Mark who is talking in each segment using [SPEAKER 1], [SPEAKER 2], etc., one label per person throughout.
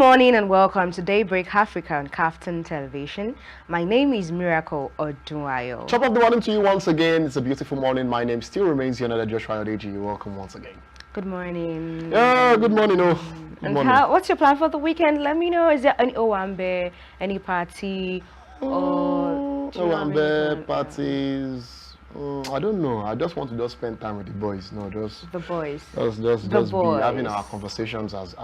[SPEAKER 1] morning and welcome to Daybreak Africa on KAFTAN television. My name is Miracle Odunayo.
[SPEAKER 2] Top of the morning to you once again. It's a beautiful morning. My name still remains Ikhonede Joshua Odeji. Welcome once again.
[SPEAKER 1] Good morning.
[SPEAKER 2] Yeah, good morning. Good
[SPEAKER 1] and
[SPEAKER 2] morning.
[SPEAKER 1] What's your plan for the weekend? Let me know. Is there any Owambe, any party, or
[SPEAKER 2] Owambe parties? I don't know. I just want to spend time with the boys. No, just
[SPEAKER 1] the boys.
[SPEAKER 2] Just be having our conversations as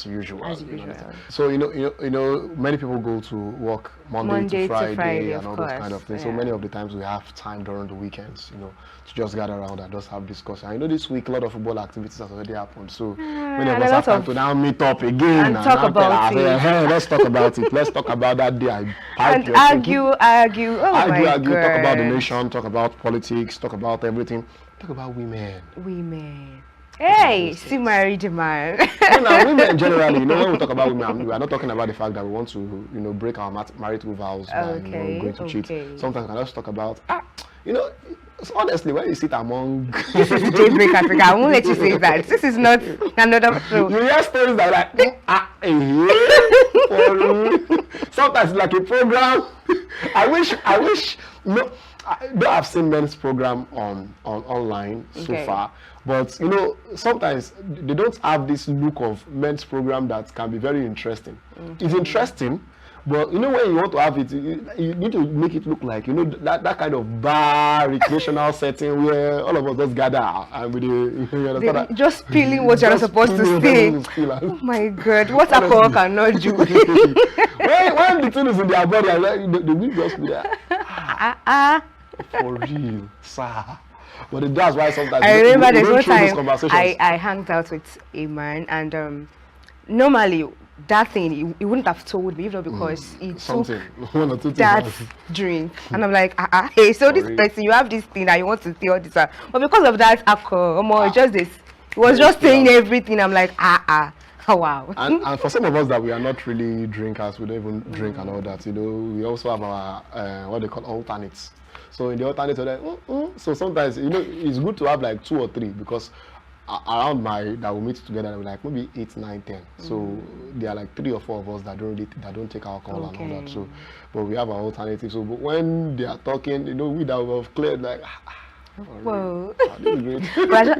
[SPEAKER 2] usual.
[SPEAKER 1] As usual.
[SPEAKER 2] So you know, many people go to work Monday to Friday and all those kind of things. Yeah. So many of the times we have time during the weekends, to just gather around and just have discussion. I know this week a lot of football activities has already happened. So many of us have time to now meet up again
[SPEAKER 1] and talk about it.
[SPEAKER 2] Hey, let's talk about it. Let's talk about that day.
[SPEAKER 1] And argue. Oh
[SPEAKER 2] argue.
[SPEAKER 1] My
[SPEAKER 2] God. Talk about the
[SPEAKER 1] God.
[SPEAKER 2] nation. Talk about politics. Talk about everything. Talk about
[SPEAKER 1] women. Hey, see, married man.
[SPEAKER 2] Now, women generally, when we talk about women, we are not talking about the fact that we want to, break our marital vows by going to cheat. Sometimes we can just talk about, honestly, when you sit among...
[SPEAKER 1] This is Daybreak Africa. I won't let you say that. This is not another show.
[SPEAKER 2] You hear stories that sometimes it's like a program. I wish, though I've seen men's program on online so far, but sometimes they don't have this look of men's program that can be very interesting. It's interesting, but when you want to have it, you need to make it look like that kind of bar recreational setting where all of us just gather and with
[SPEAKER 1] just spilling what you're not supposed to say. Oh my God, what alcohol cannot do.
[SPEAKER 2] when the thing is in their body, they will just be there. For real, sir. But that's why sometimes
[SPEAKER 1] I remember there's one time I hanged out with a man, and normally that thing he wouldn't have told me, because he took that drink, and I'm like, hey, so this person, you have this thing that you want to tell this, but because of that alcohol, just this, he was just saying everything. I'm like, oh, wow.
[SPEAKER 2] And for some of us that we are not really drinkers, we don't even drink and all that, we also have our what they call alternates. So in the alternative, so sometimes it's good to have like 2 or 3, because around that we meet together, we're like maybe 8, 9, 10. So there are like 3 or 4 of us that don't take alcohol and all that. So, but we have our alternative. So, but when they are talking, we that we have cleared like.
[SPEAKER 1] Whoa.
[SPEAKER 2] Great.
[SPEAKER 1] But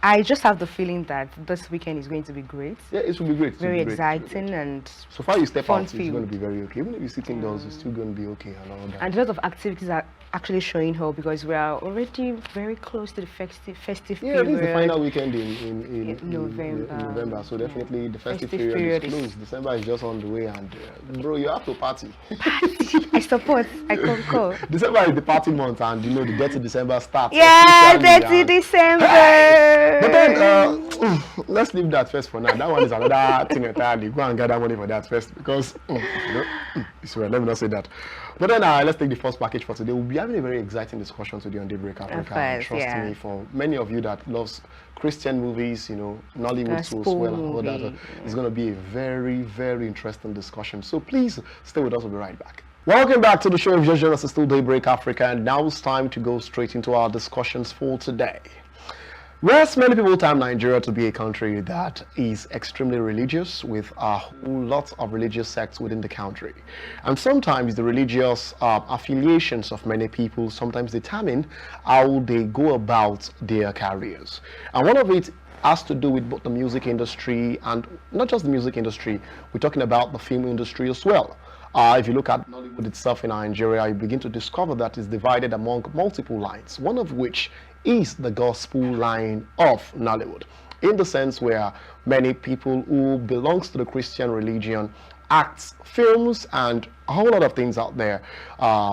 [SPEAKER 1] I just have the feeling that this weekend is going to be great.
[SPEAKER 2] Yeah, it will be great.
[SPEAKER 1] Very exciting and
[SPEAKER 2] so far you step out, it's going to be very okay. Even if you sit indoors, it's still going to be okay and all that.
[SPEAKER 1] And a lot of activities are actually showing hope, because we are already very close to the festive period.
[SPEAKER 2] Yeah, this is the final weekend in
[SPEAKER 1] November.
[SPEAKER 2] So definitely the festive period is close. December is just on the way, and bro, you have to party.
[SPEAKER 1] I support. I concur.
[SPEAKER 2] December is the party month, and the dirty December starts.
[SPEAKER 1] Yeah, dirty December.
[SPEAKER 2] But then let's leave that first for now. That one is another thing entirely. Go and gather money for that first, because let me not say that. But then let's take the first package for today. We'll be having a very exciting discussion today on Daybreak Africa. And trust me, for many of you that loves Christian movies, Nollywood too as well, and all that, it's going to be a very, very interesting discussion. So please stay with us. We'll be right back. Welcome back to the show. If you just joined us, it's still Daybreak Africa, and now it's time to go straight into our discussions for today. Whereas many people term Nigeria to be a country that is extremely religious, with a whole lot of religious sects within the country. And sometimes the religious affiliations of many people sometimes determine how they go about their careers. And one of it has to do with both the music industry, and not just the music industry, we're talking about the film industry as well. If you look at Nollywood itself in Nigeria, you begin to discover that it's divided among multiple lines, one of which is the gospel line of Nollywood, in the sense where many people who belongs to the Christian religion acts, films, and a whole lot of things out there,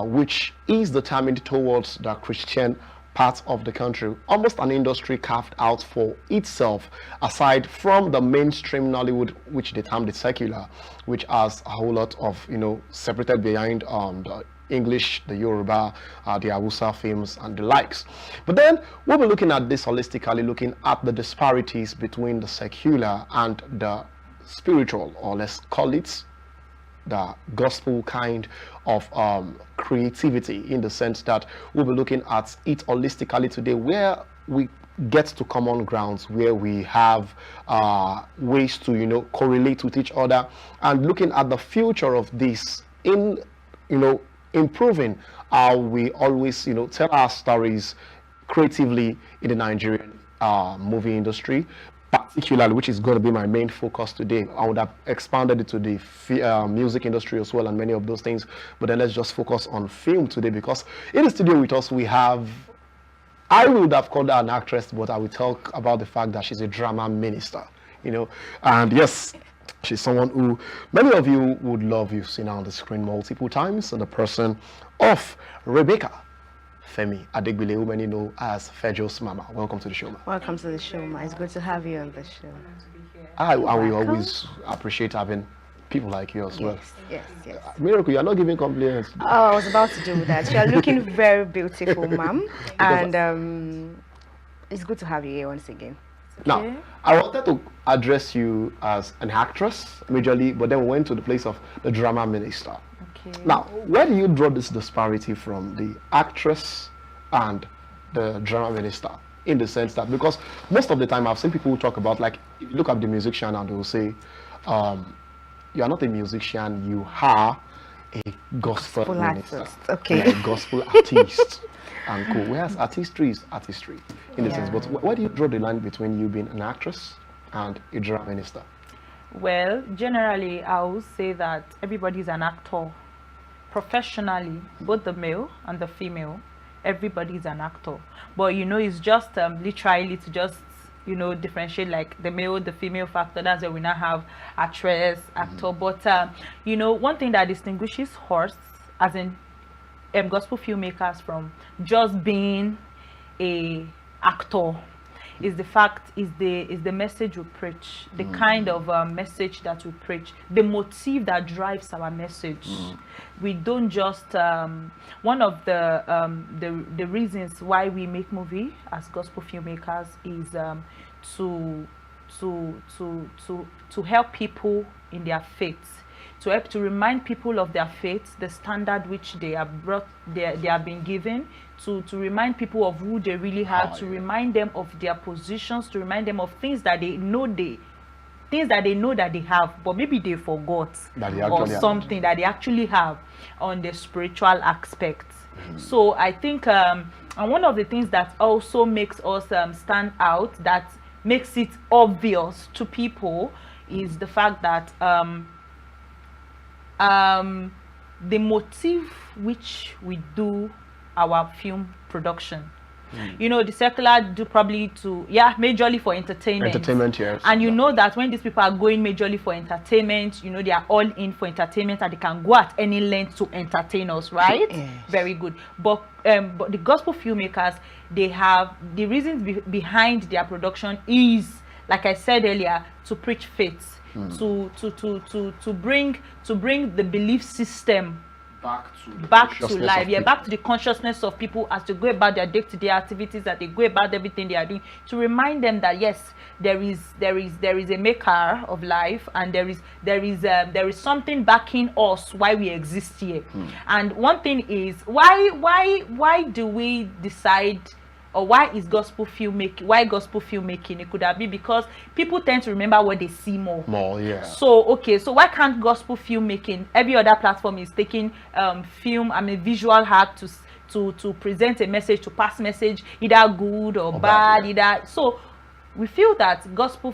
[SPEAKER 2] which is determined towards the Christian part of the country, almost an industry carved out for itself, aside from the mainstream Nollywood, which they term the secular, which has a whole lot of separated behind the English, the Yoruba, the Hausa films and the likes. But then we'll be looking at this holistically, looking at the disparities between the secular and the spiritual, or let's call it the gospel kind of creativity, in the sense that we'll be looking at it holistically today, where we get to common grounds, where we have ways to, you know, correlate with each other, and looking at the future of this in, you know, improving how we always, you know, tell our stories creatively in the Nigerian movie industry, particularly, which is going to be my main focus today. I would have expanded it to the music industry as well and many of those things, but then let's just focus on film today, because in the studio with us we have, I would have called her an actress, but I will talk about the fact that she's a drama minister, you know. And yes, she's someone who many of you would love. You've seen her on the screen multiple times, and the person of Rebecca, Femi Adegbile, who many know as Fejos Mama. Welcome to the show, ma.
[SPEAKER 1] Welcome to the show, ma. It's good to have you on the show.
[SPEAKER 2] And we always appreciate having people like you as well.
[SPEAKER 1] Yes.
[SPEAKER 2] Miracle, you're not giving compliments.
[SPEAKER 1] Oh, I was about to do that. You're looking very beautiful, ma'am. And it's good to have you here once again.
[SPEAKER 2] Now, I wanted to address you as an actress, majorly, but then we went to the place of the drama minister.
[SPEAKER 3] Okay.
[SPEAKER 2] Now, where do you draw this disparity from the actress and the drama minister? In the sense that, because most of the time I've seen people who talk about, like, if you look at the musician and they'll say, you are not a musician, you are a gospel minister.
[SPEAKER 1] Artist. Okay.
[SPEAKER 2] You're a gospel artist. And cool. Whereas artistry is artistry, in the sense. But where do you draw the line between you being an actress and a drama minister?
[SPEAKER 3] Well, generally, I would say that everybody is an actor. Professionally, both the male and the female, everybody is an actor. But, you know, it's just literally to just, you know, differentiate like the male, the female factor. That's where we now have actress, actor. But, you know, one thing that distinguishes us, as in gospel filmmakers, from just being a actor, is the fact, is the message we preach, the kind of message that we preach, the motive that drives our message. We don't just one of the reasons why we make movie as gospel filmmakers is to help people in their faith, to help to remind people of their faith, the standard which they are they have been given, to remind people of who they really are, to remind them of their positions, to remind them of things that they know that they have, but maybe they forgot, or something that they actually have on the spiritual aspect. So I think and one of the things that also makes us stand out, that makes it obvious to people, is the fact that the motive which we do our film production, you know, the secular do probably to majorly for entertainment,
[SPEAKER 2] yes.
[SPEAKER 3] And you know that when these people are going majorly for entertainment, you know, they are all in for entertainment, and they can go at any length to entertain us, right? Yes. Very good. But the gospel filmmakers, they have the reasons behind their production is, like I said earlier, to preach faith, to bring the belief system back to life, back to the consciousness of people as they go about their day-to-day activities, that they go about everything they are doing, to remind them that yes, there is a maker of life, and there is something backing us why we exist here. And one thing is, why do we decide, or why is gospel filmmaking? It could have been because people tend to remember what they see more. So why can't gospel filmmaking, every other platform is taking film, visual art to present a message, to pass message, either good or bad, either. So we feel that gospel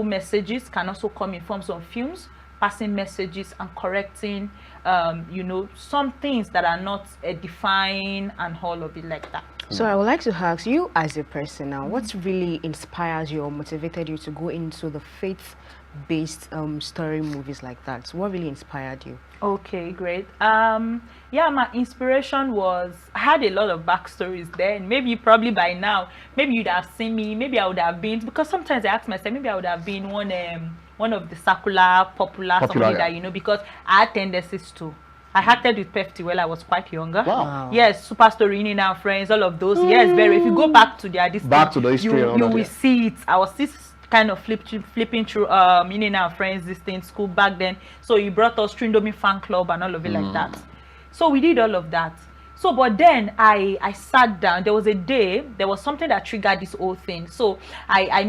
[SPEAKER 3] messages can also come in forms of films, passing messages and correcting you know, some things that are not edifying and all of it like that.
[SPEAKER 1] So I would like to ask you, as a person now, what really inspires you or motivated you to go into the faith-based story movies like that? So what really inspired you?
[SPEAKER 3] Okay, great. My inspiration was, I had a lot of backstories then. Maybe probably by now, maybe you'd have seen me, maybe I would have been, because sometimes I ask myself, maybe I would have been one of the secular, popular something that, you know, because I had tendencies to. I acted with Pefti while I was quite younger.
[SPEAKER 2] Wow.
[SPEAKER 3] Yes, Super Story, In and Friends, all of those. Yes, very. If you go back to their
[SPEAKER 2] back to the history,
[SPEAKER 3] you will see it. I was still kind of flipping through meaning our friends this thing school back then. So he brought us Trindomi fan club and all of it like that. So we did all of that. So but then I sat down. There was a day, there was something that triggered this whole thing. So I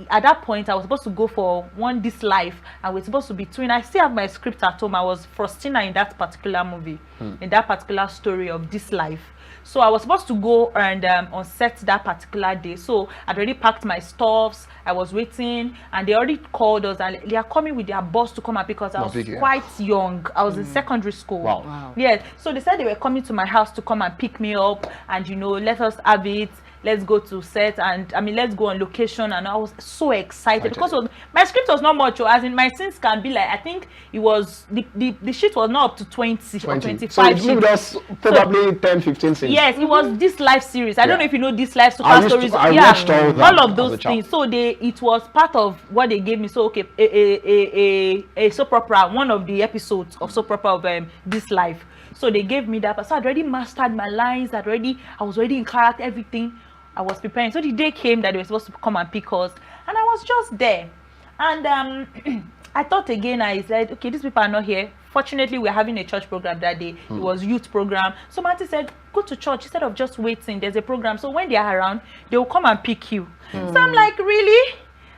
[SPEAKER 3] at that point I was supposed to go for This Life, and we're supposed to be twin. I still have my script at home. I was Faustina in that particular movie, in that particular story of This Life. So I was supposed to go and on set that particular day. So I'd already packed my stuffs. I was waiting, and they already called us, and they are coming with their boss to come and pick us. I was quite young. I was in secondary school.
[SPEAKER 2] Wow.
[SPEAKER 3] Yes. So they said they were coming to my house to come and pick me up, and let us have it. Let's go to set, and let's go on location. And I was so excited because my script was not much, as in my scenes can be like, I think it was the shit was not up to 20 or 25.
[SPEAKER 2] So it moved us probably 10, 15 scenes.
[SPEAKER 3] Yes, it was This Life series. I don't know if you know This Life super stories.
[SPEAKER 2] I watched all
[SPEAKER 3] of those things. So it was part of what they gave me. So okay, a soap opera, one of the episodes of soap opera of This Life. So they gave me that. So I'd already mastered my lines. I was already in character, everything. I was preparing. So the day came that they were supposed to come and pick us, and I was just there. And I thought again, I said, okay, these people are not here. Fortunately, we were having a church program that day. It was youth program. So Marty said, go to church instead of just waiting. There's a program. So when they are around, they will come and pick you. So I'm like, really?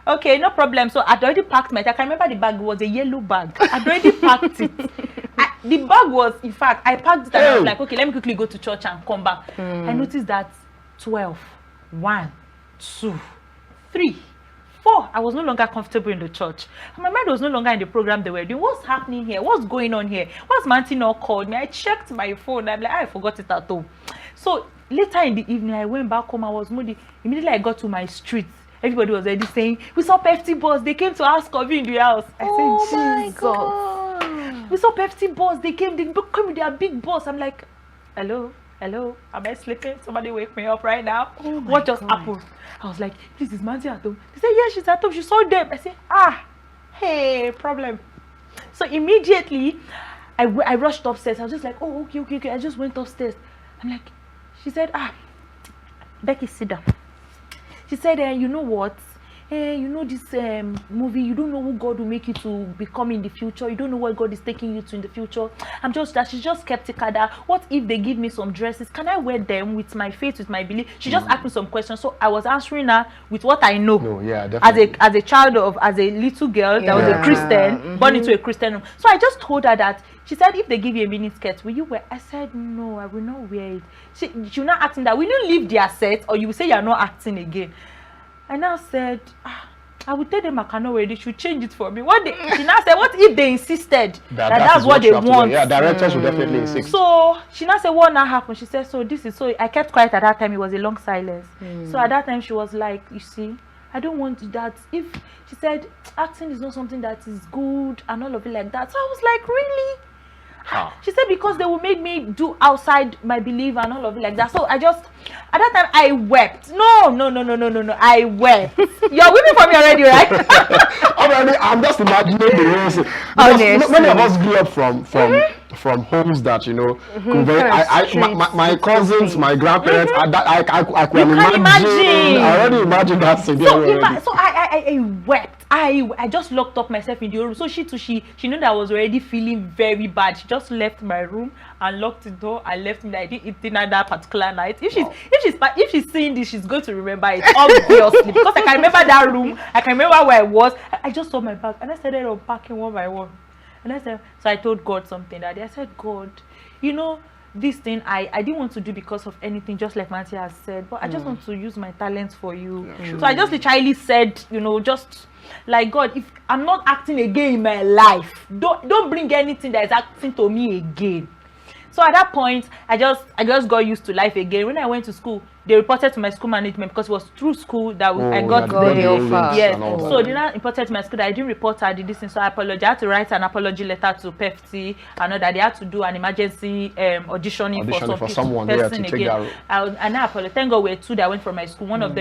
[SPEAKER 3] Okay, no problem. So I'd already packed my bag. I remember the bag was a yellow bag. I'd already packed it. The bag was, in fact, I packed it and I was like, okay, let me quickly go to church and come back. I noticed that 12, 1, 2, 3, 4. I was no longer comfortable in the church. And my mind was no longer in the program they were doing. What's happening here? What's going on here? What's Manti not called me? I checked my phone. I'm like, I forgot it at home. So later in the evening, I went back home. I was moody. Immediately I got to my street. Everybody was already saying, we saw Pepsi boss. They came to ask of you in the house. I said, Jesus. God. We saw Pepsi boss. They came with their big boss. I'm like, hello, am I sleeping? Somebody wake me up right now. What just happened? I was like, this is Manti at home. They said, yeah, she's at home. She saw them. I said, hey, problem. So immediately, I rushed upstairs. I was just like, oh, okay. I just went upstairs. I'm like, she said, Becky, sit down. She said, you know what? You know this movie, you don't know who God will make you to become in the future. You don't know where God is taking you to in the future. She's just skeptical that what if they give me some dresses? Can I wear them with my faith, with my belief? She just asked me some questions. So I was answering her with what I know.
[SPEAKER 2] No, yeah, definitely.
[SPEAKER 3] As a little girl that was a Christian, born into a Christian home. So I just told her that. She said, if they give you a mini skirt, will you wear? I said, no, I will not wear it. She will not acting that. Will you leave their set, or you will say you're not acting again? I now said, I will tell them I cannot wear it. They should change it for me. She now said, what if they insisted that's what they want?
[SPEAKER 2] Yeah, directors will definitely insist.
[SPEAKER 3] So she now said, what now happened? She said, so I kept quiet at that time. It was a long silence. So at that time, she was like, you see, I don't want that. She said, acting is not something that is good and all of it like that. So I was like, really? She said, because they will make me do outside my belief and all of it like that. So at that time I wept. No, I wept. You're weeping for me already, right?
[SPEAKER 2] Already, I'm just imagining the roles. Many of us grew up from homes that, my cousins, my grandparents, I could imagine. I already imagine that scenario.
[SPEAKER 3] So I wept. I just locked up myself in the room. So she knew that I was already feeling very bad. She just left my room and locked the door and left me. I didn't eat dinner that particular night. If she's seeing this, she's going to remember it obviously, because I can remember that room. I can remember where I was. I just saw my bag and I started unpacking one by one. And so I told God something that day. I said, God, this thing I didn't want to do because of anything, just like Manti has said, but I just want to use my talents for you. Yeah. So I just literally said, just like, God, if I'm not acting again in my life, don't bring anything that is acting to me again. So at that point, I just got used to life again. When I went to school, they reported to my school management because it was through school that I got the offer. Yes. So they now reported to my school that I didn't report her, did this thing. So I apologized. I had to write an apology letter to PEFT. I know that they had to do an emergency auditioning for someone there to take that. And I apologized. Thank God we were two that went from my school. One of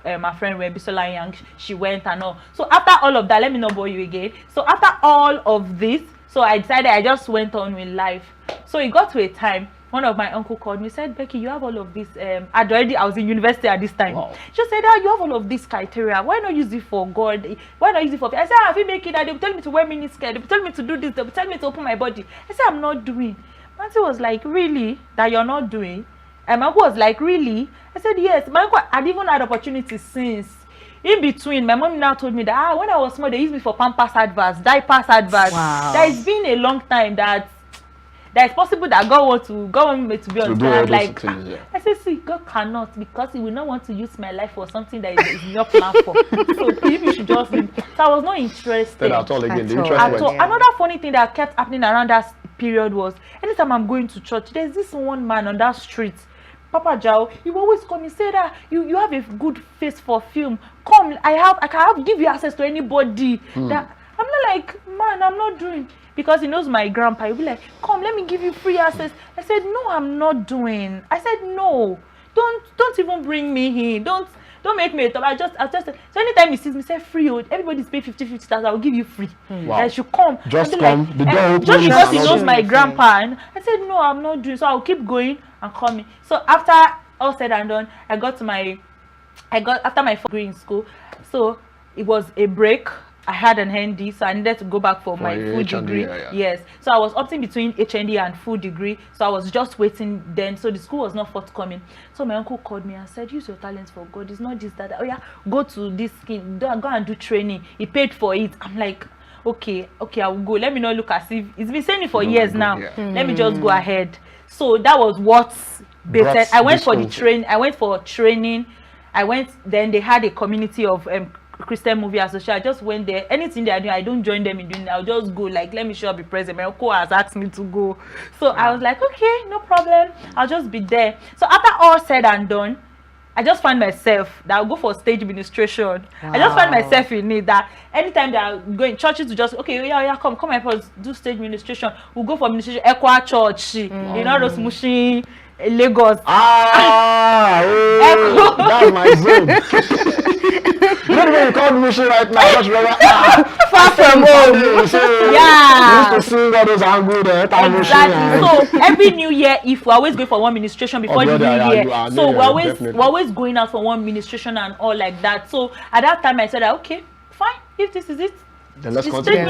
[SPEAKER 3] my friend, Bisola Young, she went and all. So after all of that, let me not bore you again. So after all of this, so I decided I just went on with life. So it got to a time one of my uncle called me, said, Becky, you have all of this. I was in university at this time.
[SPEAKER 2] Wow.
[SPEAKER 3] She said, you have all of this criteria. Why not use it for God? Why not use it for... I said, if you make it, they will tell me to wear miniskirt. They will tell me to do this. They will tell me to open my body. I said, I'm not doing. Auntie was like, really? That you're not doing? And my uncle was like, really? I said, yes. My uncle had even had opportunities since. In between, my mom now told me that when I was small, they used me for Pampers adverts, diapers adverts.
[SPEAKER 1] Wow.
[SPEAKER 3] That it's been a long time that it's possible that God wants me to be on time. Like,
[SPEAKER 2] things,
[SPEAKER 3] I said, see, God cannot, because He will not want to use my life for something that is in your plan for. So if you should just leave. So I was not interested
[SPEAKER 2] at all. Again, the interest
[SPEAKER 3] at all.
[SPEAKER 2] went.
[SPEAKER 3] Another funny thing that kept happening around that period was anytime I'm going to church, there's this one man on that street, Papa Jao, he will always come and say that you have a good face for film. Come, I can give you access to anybody. That I'm not like, man, I'm not doing, because he knows my grandpa. He'll be like, come, let me give you free access. I said, no, I'm not doing. I said, no, don't even bring me in. Don't make me a top. I just so anytime he sees me say free, everybody's paying 50,000, I'll give you free.
[SPEAKER 2] Wow.
[SPEAKER 3] I should come.
[SPEAKER 2] Just
[SPEAKER 3] come.
[SPEAKER 2] Like, the door opens,
[SPEAKER 3] just because he knows
[SPEAKER 1] doing
[SPEAKER 3] my
[SPEAKER 1] anything.
[SPEAKER 3] grandpa. And I said, no, I'm not doing. So I'll keep going and coming. So after all said and done, after my first degree in school, so it was a break. I had an ND, so I needed to go back for my full degree. Yes, so I was opting between HND and full degree. So I was just waiting then. So the school was not forthcoming. So my uncle called me and said, "Use your talents for God. It's not just that. Oh yeah, go to this scheme. Go and do training. He paid for it." I'm like, okay, I will go. Let me not look as if it's been saying it for years now. Let me just go ahead. So that was what baited. I went for the train. I went for training. Then they had a community of Christian movie association. I just went there. Anything they are doing, I don't join them in doing it. I'll just go, like, let me sure I'll be present. My uncle has asked me to go. So I was like, okay, no problem. I'll just be there. So after all said and done, I just find myself that I'll go for stage administration. Wow. I just find myself in it that anytime they are going churches to just, okay, yeah, come help us do stage administration. We'll go for administration, Equa Church, you know, those Mushin, Lagos.
[SPEAKER 2] That's my zone. You know the way you call Mushin right now, I just remember,
[SPEAKER 3] far from home.
[SPEAKER 2] Yeah. You used to sing all those angles there.
[SPEAKER 3] Exactly. So every new year, if we always go for one ministration before the new year, so we're always going out for one ministration and all like that. So at that time, I said, okay, fine, if this is it,
[SPEAKER 2] then let's continue.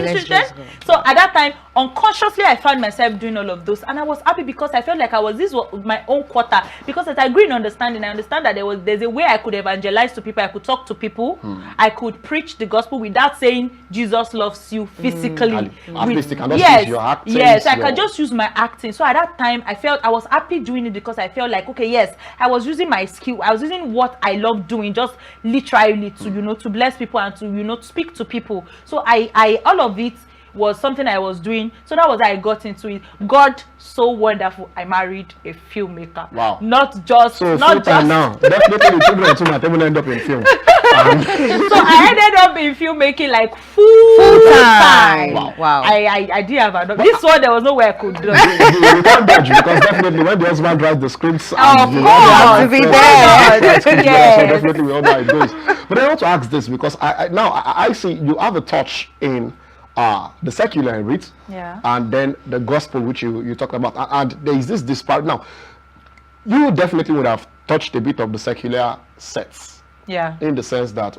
[SPEAKER 3] So at that time, unconsciously, I found myself doing all of those, and I was happy because I felt like this was my own quarter. Because as I grew in understanding, I understand that there's a way I could evangelize to people, I could talk to people, I could preach the gospel without saying Jesus loves you physically.
[SPEAKER 2] At least you can just use your acting.
[SPEAKER 3] Yes, I can just use my acting. So at that time, I was happy doing it because I felt like, okay, yes, I was using my skill. I was using what I love doing, just literally to to bless people and to to speak to people. So I all of it was something I was doing. So that was how I got into it. God, so wonderful. I married a filmmaker.
[SPEAKER 2] Wow.
[SPEAKER 3] Not just
[SPEAKER 2] now. Definitely the children too might even end up in film.
[SPEAKER 3] So I ended up in filmmaking like full time.
[SPEAKER 2] Wow.
[SPEAKER 3] I didn't have enough. This one there was no way I could do it.
[SPEAKER 2] You can't dodge because definitely when the husband writes the scripts,
[SPEAKER 3] of course,
[SPEAKER 1] you have to be there.
[SPEAKER 3] Yes.
[SPEAKER 2] So definitely we all know how it goes. But I want to ask this because I see you have a touch in the secular in it, and then the gospel which you talked about, and there is this disparity. Now, you definitely would have touched a bit of the secular sets, in the sense that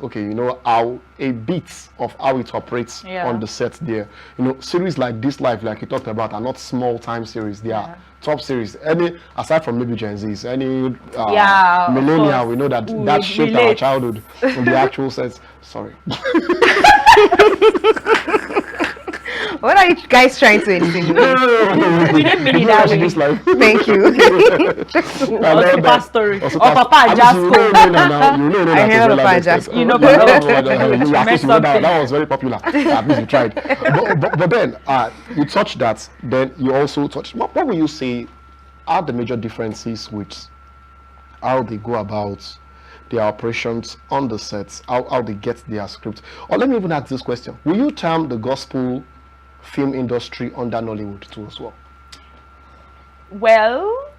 [SPEAKER 2] how a bit of how it operates on the set there. Series like This Life, like you talked about, are not small time series. They are top series. Any aside from maybe Gen Zs, any millennial, we know that shaped our childhood in the actual sense. Sorry.
[SPEAKER 1] What are you guys trying to insinuate?
[SPEAKER 3] We didn't mean it that way.
[SPEAKER 1] Thank you.
[SPEAKER 3] Papa story. Or Papa Jasco.
[SPEAKER 1] I heard of Papa Jasco.
[SPEAKER 3] You know,
[SPEAKER 2] that was very popular. At least you tried. But then you touched that. Then you also touched. What will you say are the major differences with how they go about their operations on the sets, how they get their script? Or let me even ask this question: will you term the gospel film industry under Nollywood too as well?
[SPEAKER 3] Well,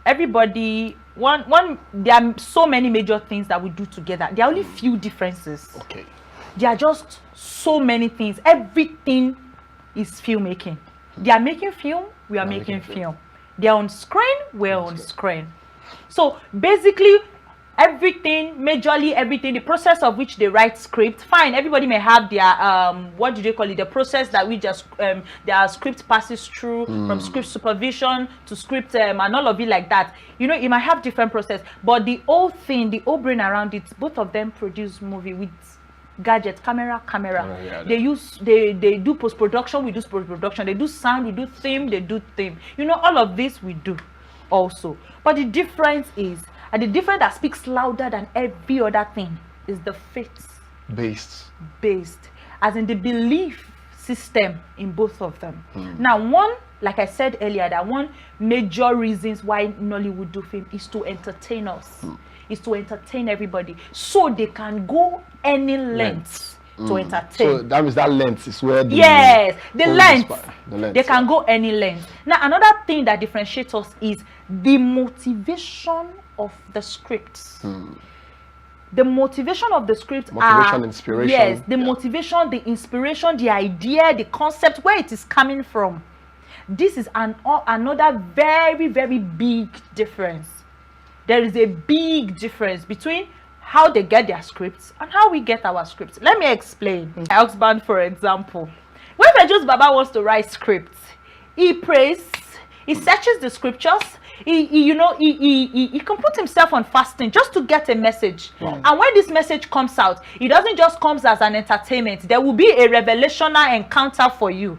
[SPEAKER 3] everybody, there are so many major things that we do together. There are only few differences.
[SPEAKER 2] Okay.
[SPEAKER 3] There are just so many things. Everything is filmmaking. They are making film, we are making film. They're on screen, we're on screen. So basically, everything, majorly everything, the process of which they write script, fine, everybody may have their what do they call it, the process that we just their script passes through, from script supervision to script and all of it like that. You know, it might have different process, but the whole thing, the whole brain around it, both of them produce movie with gadgets, camera. They do post-production, we do post-production, they do sound, we do theme, they do theme. You know, all of this we do also. But the difference is, and the difference that speaks louder than every other thing, is the faith based, as in the belief system in both of them. Now, one, like I said earlier, that one major reasons why Nollywood do film is to entertain us, is to entertain everybody, so they can go any length to entertain.
[SPEAKER 2] So that means that length is where the
[SPEAKER 3] the length. They can go any length. Now, another thing that differentiates us is the motivation of the scripts. The motivation of the script,
[SPEAKER 2] inspiration.
[SPEAKER 3] Yes, the motivation, the inspiration, the idea, the concept, where it is coming from. This is another very, very big difference. There is a big difference between how they get their scripts and how we get our scripts. Let me explain. My husband, for example, when Fejos Baba wants to write scripts, he prays, he searches the scriptures, he can put himself on fasting just to get a message. And when this message comes out, it doesn't just come as an entertainment. There will be a revelational encounter for you.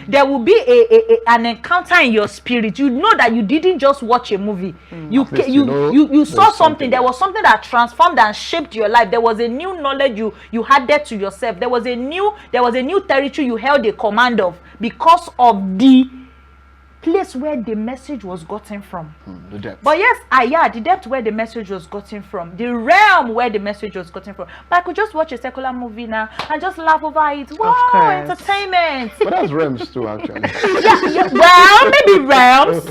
[SPEAKER 3] There will be an encounter in your spirit. You know that you didn't just watch a movie. You saw something. There was something that transformed and shaped your life. There was a new knowledge you added to yourself. There was a new territory you held a command of because of the place where the message was gotten from.
[SPEAKER 2] The depth.
[SPEAKER 3] But yes, the depth where the message was gotten from, the realm where the message was gotten from. But I could just watch a secular movie now and just laugh over it. Wow, entertainment.
[SPEAKER 2] But that's realms too, actually.
[SPEAKER 3] Well, maybe realms.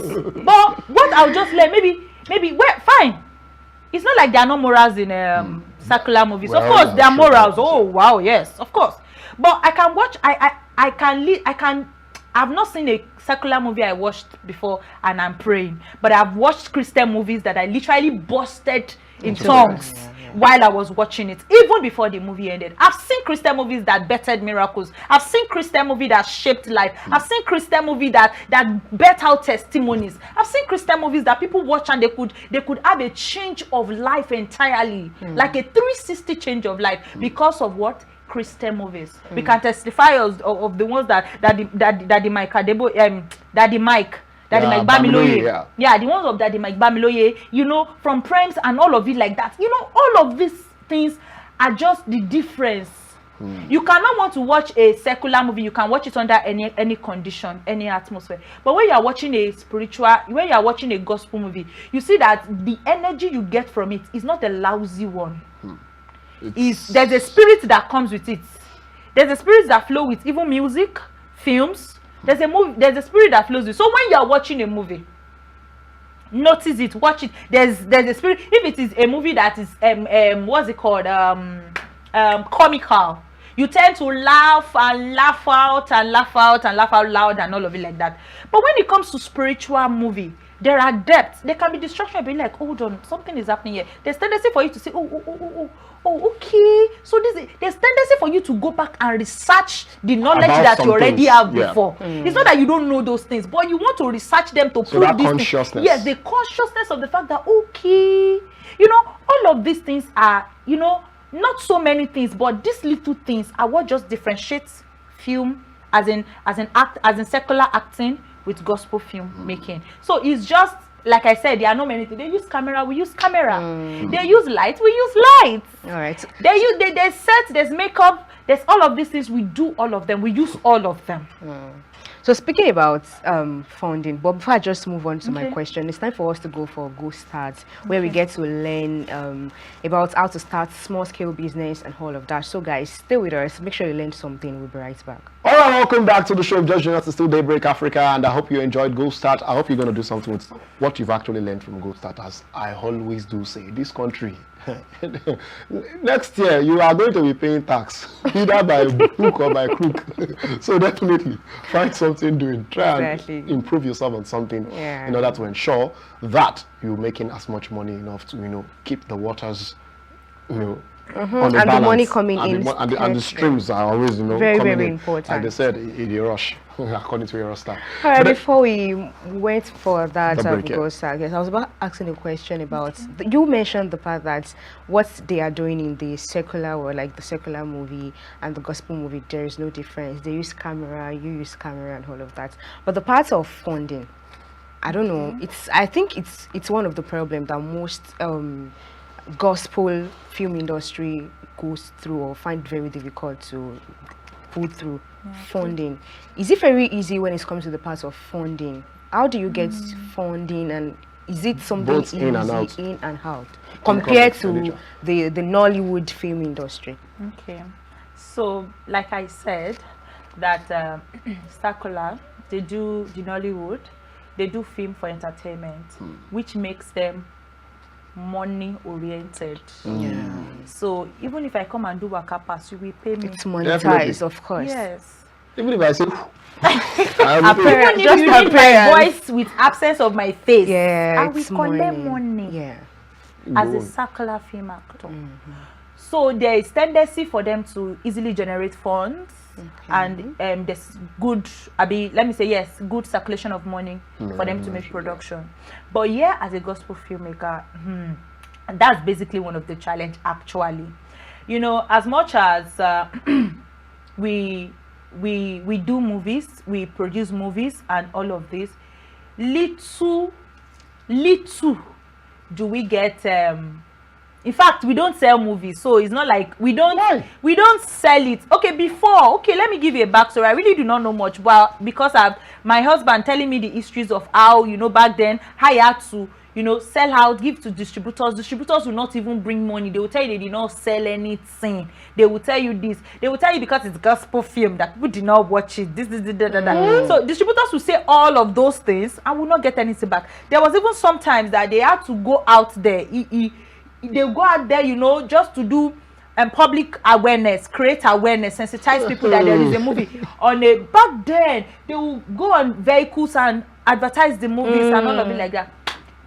[SPEAKER 3] But what I'll just learn, maybe, fine. It's not like there are no morals in secular movies. Of course, there are morals. Oh, wow, yes, of course. But I can watch, I've not seen a secular movie I watched before and I'm praying, but I've watched Christian movies that I literally busted in tongues while I was watching it, even before the movie ended. I've seen Christian movies that bettered miracles. I've seen Christian movie that shaped life. I've seen Christian movie that bet out testimonies. I've seen Christian movies that people watch and they could have a change of life entirely, like a 360 change of life because of what? Christian movies. We can testify of the ones that Daddy Mike Bamiloye. The ones of Daddy Mike Bamiloye, you know, from Primes and all of it like that. You know, all of these things are just the difference. You cannot want to watch a secular movie. You can watch it under any condition, any atmosphere. But when you are watching when you are watching a gospel movie, you see that the energy you get from it is not a lousy one. There's a spirit that comes with it. There's a spirit that flows with even music, films. There's a spirit that flows with. So when you are watching a movie, notice it, watch it. There's a spirit. If it is a movie that is what's it called, comical, you tend to laugh and laugh out and laugh out and laugh out loud and all of it like that. But when it comes to spiritual movie, there are depths. There can be distraction. Be like, hold on, something is happening here. There's tendency for you to say, oh, okay. So there's tendency for you to go back and research the knowledge that you already have before. It's not that you don't know those things, but you want to research them to prove this consciousness. Yes, the consciousness of the fact that okay, you know, all of these things are, you know, not so many things, but these little things are what just differentiates film as in secular acting with gospel film making. So it's just like I said, there are no many things. They use camera, we use camera. They use light, we use light.
[SPEAKER 1] All right.
[SPEAKER 3] There's set, there's makeup, there's all of these things. We do all of them. We use all of them.
[SPEAKER 1] So speaking about funding, but before I just move on to my question, it's time for us to go for Go Start, where we get to learn about how to start small scale business and all of that. So guys, stay with us. Make sure you learn something. We'll be right back.
[SPEAKER 2] All Hello, welcome back to the show. Just joining us, it's still Daybreak Africa, and I hope you enjoyed Gold Start. I hope you're going to do something with what you've actually learned from Gold Start. As I always do say, this country, next year you are going to be paying tax, either by hook or by crook. So definitely find something doing. Try and improve yourself on something in order to ensure that you're making as much money enough to, keep the waters, on the balance,
[SPEAKER 1] the money coming in,
[SPEAKER 2] and the streams are always,
[SPEAKER 1] very,
[SPEAKER 2] coming
[SPEAKER 1] very
[SPEAKER 2] in.
[SPEAKER 1] important.
[SPEAKER 2] Like they said, in a rush, according to Eurostar.
[SPEAKER 1] All right, before we went for that,
[SPEAKER 2] break,
[SPEAKER 1] I was about asking a question about. You mentioned the part that what they are doing in the secular or like the secular movie and the gospel movie, there is no difference. They use camera, you use camera, and all of that. But the part of funding, I don't know. I think it's one of the problems that most gospel film industry goes through or find very difficult to put through. Funding. Is it very easy when it comes to the part of funding? How do you get funding, and is it something
[SPEAKER 2] both
[SPEAKER 1] easy
[SPEAKER 2] in and out
[SPEAKER 1] compared to the Nollywood film industry?
[SPEAKER 3] Okay, so like I said, that secular, they do the Nollywood, they do film for entertainment, which makes them money oriented. So even if I come and do Waka Pass, you will pay me.
[SPEAKER 1] It's monetized, of course.
[SPEAKER 3] Yes.
[SPEAKER 2] Even if I say
[SPEAKER 3] even if you need my voice with absence of my face, I will collect money. As a secular film actor. So there is tendency for them to easily generate funds, and there's good, let me say good circulation of money for them to make production. But as a gospel filmmaker, that's basically one of the challenge actually. As much as we do movies, we produce movies and all of this, little do we get in fact, we don't sell movies, so it's not like we don't sell it. Okay, let me give you a backstory. I really do not know much, but because my husband telling me the histories of how, back then, how you had to, sell out, give to distributors. Distributors will not even bring money. They will tell you they did not sell anything. They will tell you this. They will tell you because it's gospel film that people did not watch it. This. So distributors will say all of those things and will not get anything back. There was even sometimes that they had to go out there. They go out there, just to do public awareness, create awareness, sensitize people that there is a movie back then. They will go on vehicles and advertise the movies and all of it like that.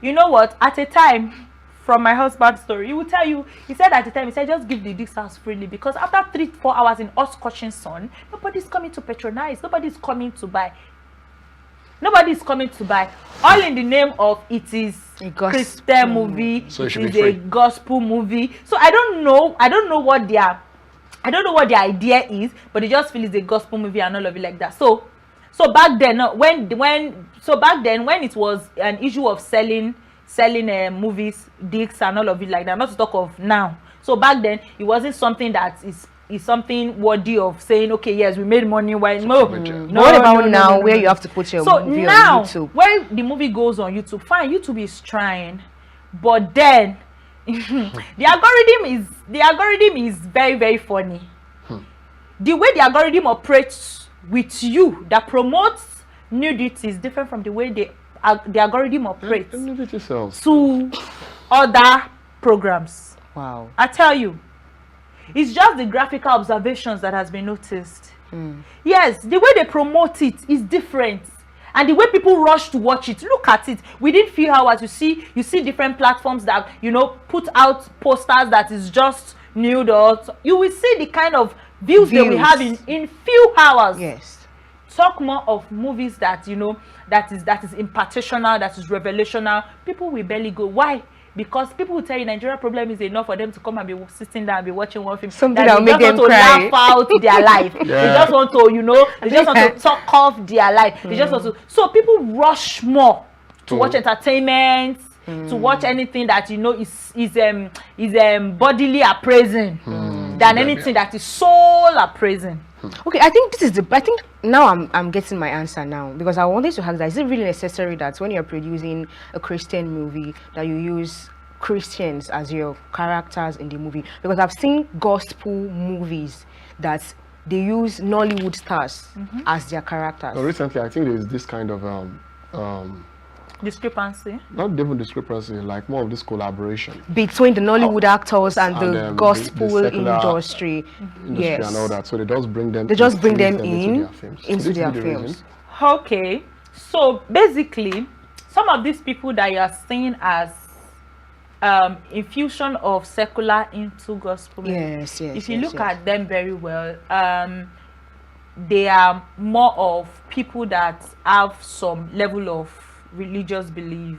[SPEAKER 3] You know what? At a time, from my husband's story, he will tell you, he said at the time, just give the discs out freely, because after 3-4 hours in us scorching sun, nobody's coming to patronize, nobody's coming to buy. All in the name of it is a Christian movie, so it is a gospel movie. So I don't know what their idea is, but they just feel it's a gospel movie and all of it like that. So back then, when it was an issue of selling movies, discs and all of it like that, not to talk of now. So back then, it wasn't something that is something worthy of saying, okay, yes, we made money. Why no?
[SPEAKER 1] What about now, where you have to put your movie on YouTube?
[SPEAKER 3] When the movie goes on YouTube, fine, YouTube is trying, but then the algorithm is very, very funny. The way the algorithm operates with you that promotes nudity is different from the way the algorithm operates to other programs.
[SPEAKER 1] Wow.
[SPEAKER 3] I tell you, it's just the graphical observations that has been noticed. Yes, the way they promote it is different, and the way people rush to watch it. Look at it. Within few hours, you see different platforms that put out posters that is just nude, or you will see the kind of views that we have in few hours.
[SPEAKER 1] Yes.
[SPEAKER 3] Talk more of movies that that is impartational, that is revelational. People will barely go. Why? Because people will tell you Nigeria problem is enough for them to come and be sitting down and be watching one film.
[SPEAKER 1] Something that will make them cry.
[SPEAKER 3] Laugh out their life. They just want to, they just want to talk off their life. They just want to. So people rush more to watch entertainment, to watch anything that is bodily appraising than anything that is soul appraising.
[SPEAKER 1] Okay, I think I think now I'm getting my answer now, because I wanted to ask that, is it really necessary that when you're producing a Christian movie that you use Christians as your characters in the movie? Because I've seen gospel movies that they use Nollywood stars as their characters.
[SPEAKER 2] Recently, I think there's this kind of
[SPEAKER 3] discrepancy.
[SPEAKER 2] Not even discrepancy, like more of this collaboration
[SPEAKER 1] between the Nollywood actors and the gospel
[SPEAKER 2] the
[SPEAKER 1] industry. Yes,
[SPEAKER 2] and all that. So they just bring them.
[SPEAKER 1] They just bring them
[SPEAKER 2] into their films.
[SPEAKER 3] Okay, so basically, some of these people that you are seeing as infusion of secular into gospel.
[SPEAKER 1] Yes.
[SPEAKER 3] If you look at them very well, they are more of people that have some level of religious belief.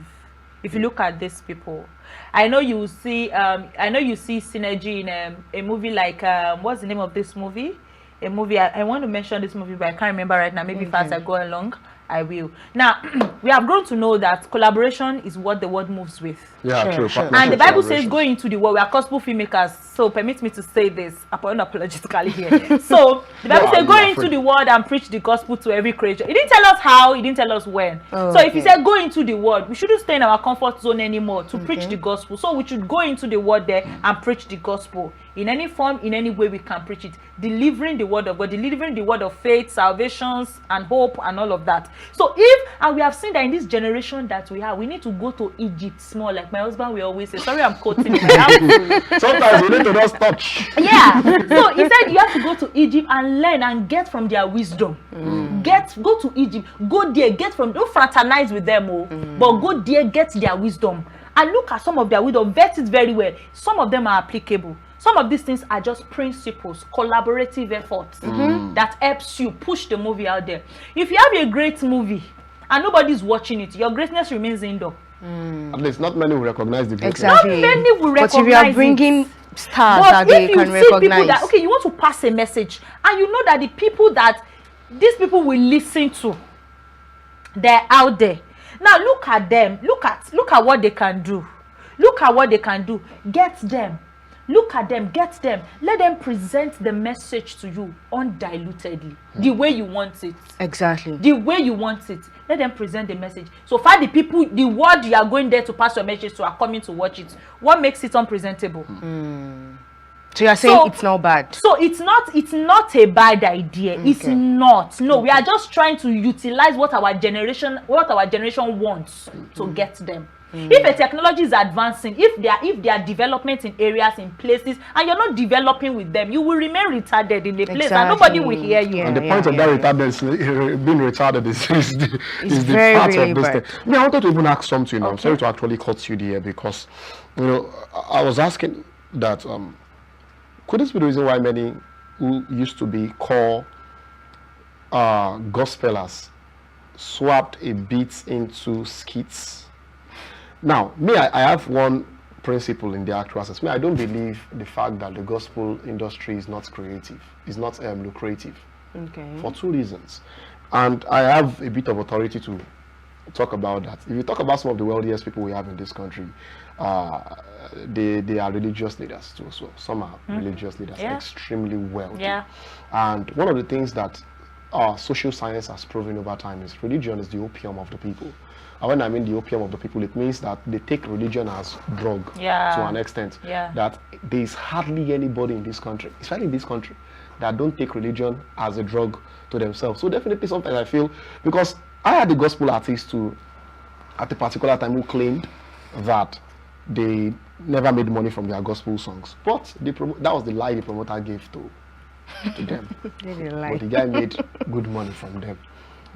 [SPEAKER 3] If you look at these people, I know you see synergy in a movie like what's the name of this movie? A movie I want to mention this movie, but I can't remember right now. Maybe as I go along, I will. Now, we have grown to know that collaboration is what the world moves with.
[SPEAKER 2] Yeah, true.
[SPEAKER 3] And the Bible says, go into the world. We are gospel filmmakers, so permit me to say this unapologetically here. So, the Bible says, go into the world and preach the gospel to every creature. It didn't tell us how, it didn't tell us when. So, if he said, go into the world, we shouldn't stay in our comfort zone anymore to preach the gospel. So, we should go into the world there and preach the gospel. In any form, in any way we can preach it. Delivering the word of God, delivering the word of faith, salvations, and hope, and all of that. So and we have seen that in this generation that we have, we need to go to Egypt small. Like my husband will always say, sorry, I'm quoting him.
[SPEAKER 2] Sometimes we need to just touch.
[SPEAKER 3] Yeah. So he said you have to go to Egypt and learn and get from their wisdom. Go to Egypt, go there, don't fraternize with them, but go there, get their wisdom. And look at some of their wisdom, vet it very well. Some of them are applicable. Some of these things are just principles, collaborative efforts that helps you push the movie out there. If you have a great movie and nobody's watching it, your greatness remains indoor.
[SPEAKER 2] At least not many will recognize the greatness.
[SPEAKER 1] Exactly.
[SPEAKER 3] Not many will recognize it.
[SPEAKER 1] But if you are bringing stars that they can recognize.
[SPEAKER 3] That, okay, you want to pass a message, and you know that the people that these people will listen to, they're out there. Now look at them. Look at what they can do. Look at what they can do. Get them. Look at them, get them. Let them present the message to you undilutedly, the way you want it.
[SPEAKER 1] Exactly.
[SPEAKER 3] The way you want it. Let them present the message. So far, the people, the word you are going there to pass your message to are coming to watch it. What makes it unpresentable?
[SPEAKER 1] So you are saying it's not bad.
[SPEAKER 3] So it's not a bad idea. Okay. It's not. No, we are just trying to utilize what our generation wants to get them. If a technology is advancing, if there are development in areas, in places, and you're not developing with them, you will remain retarded in the place, and nobody will hear you.
[SPEAKER 2] And the point of that retarded being retarded is the part of this thing. I wanted to even ask something. I'm sorry to actually cut you there, because I was asking that could this be the reason why many who used to be core gospelers swapped a bit into skits? Now, I have one principle in the actual process. I don't believe the fact that the gospel industry is not creative, is not lucrative.
[SPEAKER 1] Okay.
[SPEAKER 2] For two reasons. And I have a bit of authority to talk about that. If you talk about some of the wealthiest people we have in this country, they are religious leaders too. So some are religious leaders, extremely wealthy. Yeah. And one of the things that social science has proven over time is religion is the opium of the people. And when I mean the opium of the people, it means that they take religion as drug to an extent. Yeah. That there is hardly anybody in this country, especially in this country, that don't take religion as a drug to themselves. So definitely sometimes I feel, because I had the gospel artist who, at a particular time, who claimed that they never made money from their gospel songs. But that was the lie the promoter gave to them. But the guy made good money from them,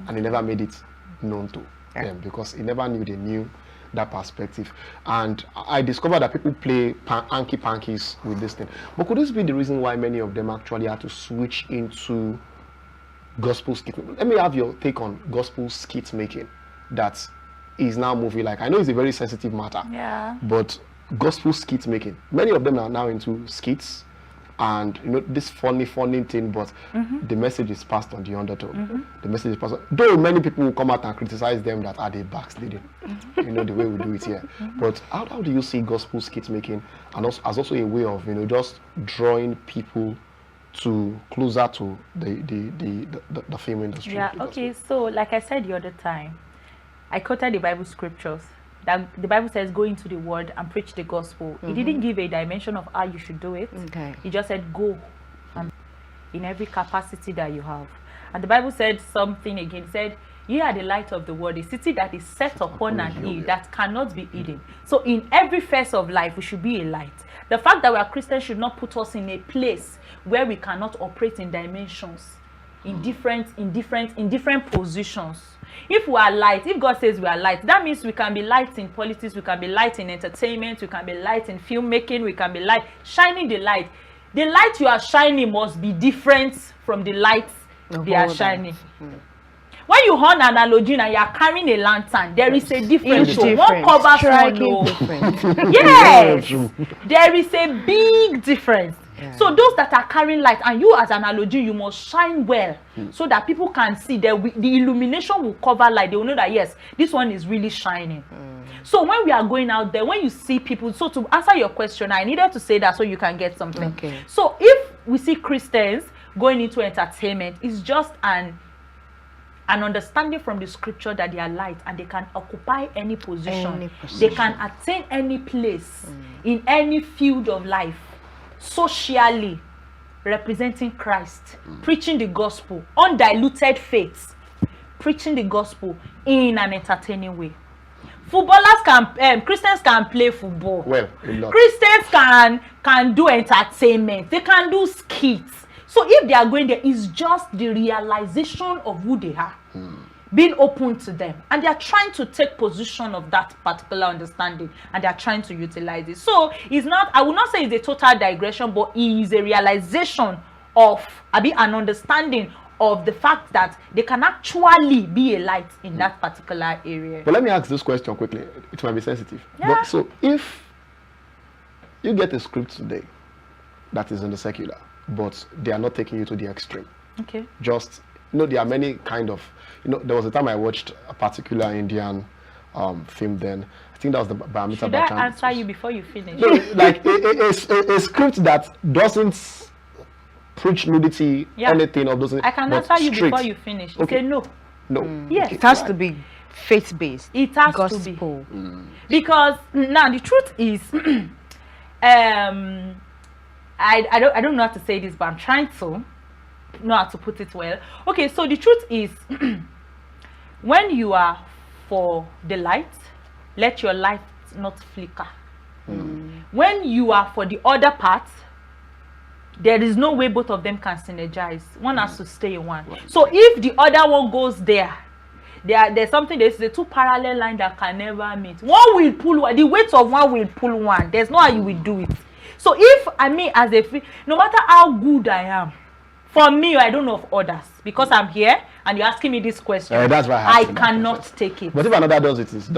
[SPEAKER 2] and he never made it known to them, because he never knew that perspective. And I discovered that people play hanky-pankies with this thing. But could this be the reason why many of them actually had to switch into gospel skit? Let me have your take on gospel skit making that is now moving. Like, I know it's a very sensitive matter, but gospel skit making, many of them are now into skits, and this funny thing, but the message is passed on the undertone. The message is passed on. Though many people will come out and criticize them that are they backsliding, the way we do it here. But how do you see gospel skit making, and as also a way of just drawing people closer to the film industry?
[SPEAKER 3] Yeah. Okay. So like I said the other time, I quoted the Bible scriptures that the Bible says, go into the world and preach the gospel. It didn't give a dimension of how you should do it. Okay. It just said, go. in every capacity that you have. And the Bible said something again, said, "Ye are the light of the world, a city that is set upon an hill that cannot be hidden." So in every phase of life, we should be a light. The fact that we are Christians should not put us in a place where we cannot operate in dimensions, in different positions. If we are light, if God says we are light, that means we can be light in politics, we can be light in entertainment, we can be light in filmmaking, we can be light, shining the light. The light you are shining must be different from the light they are shining. When you hold an analogy and you are carrying a lantern, there is a difference. One covers one. Yes, there is a big difference. Yeah. So those that are carrying light, and you as an analogy, you must shine well so that people can see that the illumination will cover light. They will know that yes, this one is really shining. So when we are going out there, when you see people, so to answer your question, I needed to say that so you can get something.
[SPEAKER 1] Okay.
[SPEAKER 3] So if we see Christians going into entertainment, it's just an understanding from the scripture that they are light and they can occupy any position. They can attain any place in any field of life, socially representing Christ, preaching the gospel, undiluted faith, preaching the gospel in an entertaining way. Footballers can, Christians can play football.
[SPEAKER 2] Well, a lot.
[SPEAKER 3] Christians can do entertainment. They can do skits. So if they are going there, it's just the realization of who they are, being open to them, and they are trying to take position of that particular understanding, and they are trying to utilize it. So it's not, I will not say it's a total digression, but it is a realization of, an understanding of the fact that they can actually be a light in that particular area.
[SPEAKER 2] But let me ask this question quickly. It might be sensitive.
[SPEAKER 3] Yeah.
[SPEAKER 2] But so if you get a script today that is in the secular, but they are not taking you to the extreme.
[SPEAKER 3] Okay.
[SPEAKER 2] Just, there are many kind of, there was a time I watched a particular Indian film then. I think that was the Bamita
[SPEAKER 3] Should
[SPEAKER 2] Bachchan.
[SPEAKER 3] I answer you before you finish?
[SPEAKER 2] No, like a script that doesn't preach nudity, anything of those things.
[SPEAKER 3] I can answer you before you finish.
[SPEAKER 2] Okay.
[SPEAKER 3] Say no.
[SPEAKER 2] No.
[SPEAKER 3] Yes.
[SPEAKER 2] Okay.
[SPEAKER 1] It has to be faith-based.
[SPEAKER 3] It has
[SPEAKER 1] gospel.
[SPEAKER 3] to be. Because now the truth is, I don't know how to say this, but I'm trying to know how to put it well. Okay, so the truth is, when you are for the light, let your light not flicker. When you are for the other part, there is no way both of them can synergize. One has to stay in one. So if the other one goes there's a two parallel lines that can never meet. One will pull one, the weight of one will pull one. There's no how you will do it. So if as a no matter how good I am, for me, I don't know of others, because I'm here and you're asking me this question.
[SPEAKER 2] That's why
[SPEAKER 3] I cannot take it.
[SPEAKER 2] But if another does it,
[SPEAKER 1] it's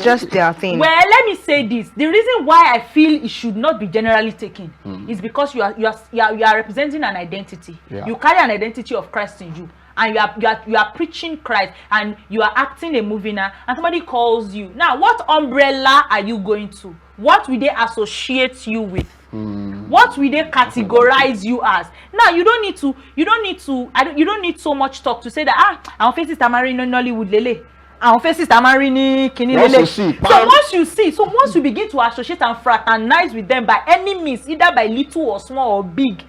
[SPEAKER 1] just their thing.
[SPEAKER 3] Well, let me say this: the reason why I feel it should not be generally taken is because you are representing an identity.
[SPEAKER 2] Yeah.
[SPEAKER 3] You carry an identity of Christ in you, and you are preaching Christ, and you are acting a movie now, and somebody calls you. Now, what umbrella are you going to? What will they associate you with? What will they categorize you as? Now, you don't need so much talk to say that our faces are marrying Nollywood lele. Our faces are marrying Kini lele. So once you begin to associate and fraternize with them by any means, either by little or small or big,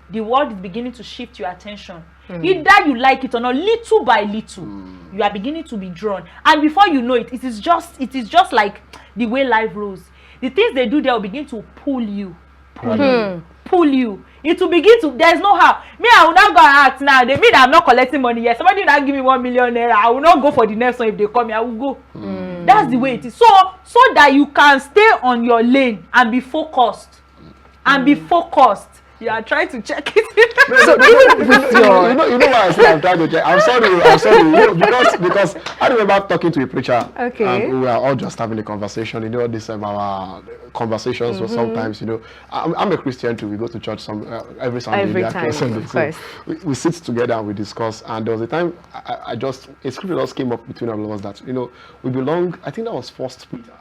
[SPEAKER 3] the world is beginning to shift your attention. Either you like it or not, little by little, you are beginning to be drawn. And before you know it, it is just like the way life rolls. The things they do, they will begin to pull you. Pull you. It will begin to, there's no how. Me, I will not go and act now. They mean I'm not collecting money yet. Somebody will not give me 1 million naira. I will not go for the next one. If they come here, I will go. That's the way it is. So that you can stay on your lane and be focused. You are trying to check it.
[SPEAKER 2] So even with your, you know why I say I'm trying to check. I'm sorry. Because I remember talking to a preacher.
[SPEAKER 1] Okay.
[SPEAKER 2] And we were all just having a conversation. This our conversations. So sometimes, I'm a Christian too. We go to church every Sunday.
[SPEAKER 1] Every time, of course.
[SPEAKER 2] We sit together and we discuss. And there was a time a scripture just came up between all of us that we belong. I think that was 1 Peter.